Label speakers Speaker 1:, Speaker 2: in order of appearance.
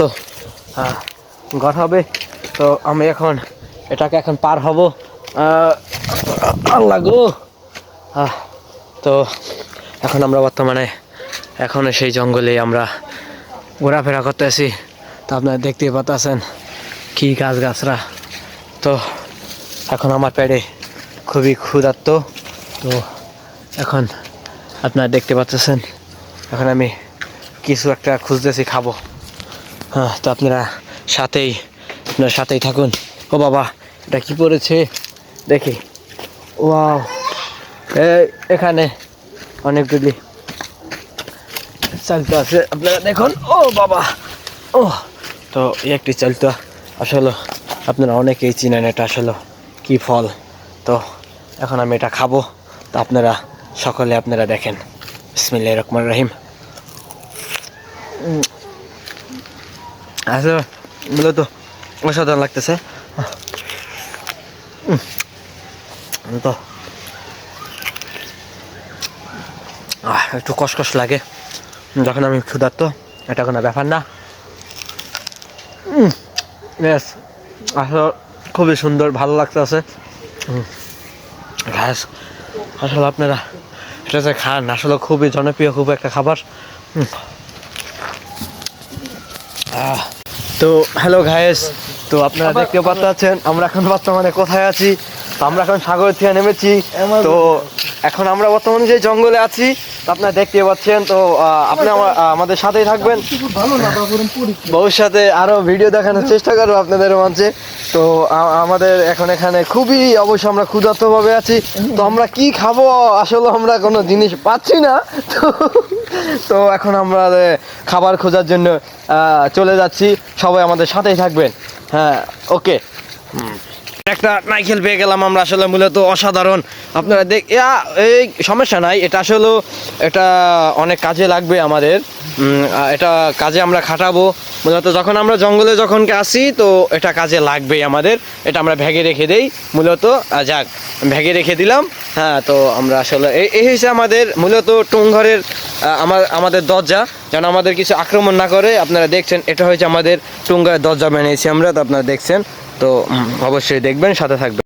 Speaker 1: তো ঘর হবে। তো আমি এখন এটাকে এখন পার হব। আল্লাহ গো। তো এখন আমরা বর্তমানে এখন সেই জঙ্গলে আমরা ঘোরাফেরা করতেছি। তো আপনারা দেখতেই পাচ্ছেন কি গাছগাছরা। তো এখন আমার পেটে খুবই ক্ষুধার্ত। তো এখন আপনারা দেখতে পাচ্ছেন এখন আমি কিছু একটা খুঁজতেছি খাবো। তো আপনারা সাথেই থাকুন। ও বাবা, এটা কি পড়েছে দেখি। ওয়াও, এখানে অনেকগুলি চালতো আছে, আপনারা দেখুন। ও বাবা, ও তো এই একটি চালতো আসলে আপনারা অনেকেই চিনেন এটা আসলে কি ফল। তো এখন আমি এটা খাবো। তো আপনারা সকলে আপনারা দেখেন। বিসমিল্লাহির রহমানির রহিম। আসলে মূলত অসাধারণ লাগতেছে। তো একটু কষ্ট লাগে যখন আমি ক্ষুধার্ত, এটা কোনো ব্যাপার না। বেশ আসলে খুবই সুন্দর, ভালো লাগতেছে ঘাস। আসলে আপনারা এটা যে খান আসলে খুবই জনপ্রিয়, খুব একটা খাবার। তো হ্যালো গাইস, তো আপনারা দেখতে পাচ্ছেন আমরা এখন বর্তমানে কোথায় আছি। তো আমরা এখন সাগর থেকে নেমেছি। তো এখন আমরা বর্তমানে যে জঙ্গলে আছি, তো আপনারা দেখতে পাচ্ছেন। তো আপনি আমাদের সাথেই থাকবেন। ভবিষ্যতে আরো ভিডিও দেখানোর চেষ্টা করবো আপনাদের মঞ্চে। তো আমাদের এখন এখানে খুবই অবশ্য আমরা ক্ষুধার্ত ভাবে আছি। তো আমরা কি খাবো আসলে আমরা কোনো জিনিস পাচ্ছি না। তো এখন আমরা খাবার খোঁজার জন্য চলে যাচ্ছি। সবাই আমাদের সাথেই থাকবেন। হ্যাঁ, ওকে। একটা নাইকেল পেয়ে গেলাম আমরা, আসলে মূলত অসাধারণ। আপনারা এই সমস্যা নাই, এটা আসলে এটা অনেক কাজে লাগবে আমাদের। এটা কাজে আমরা খাটাবো মূলত যখন আমরা জঙ্গলে যখন আসি। তো এটা কাজে লাগবে আমাদের। এটা আমরা ভ্যাগে রেখে দেই মূলত। যাক, ভ্যাগে রেখে দিলাম। হ্যাঁ, তো আমরা আসলে এই হচ্ছে আমাদের মূলত টুংঘরের আমাদের দরজা, যেন আমাদের কিছু আক্রমণ না করে। আপনারা দেখছেন এটা হচ্ছে আমাদের টুংঘরের দরজা বানিয়েছি আমরা। তো আপনারা দেখছেন। তো অবশ্যই দেখবেন, সাথে থাকবেন।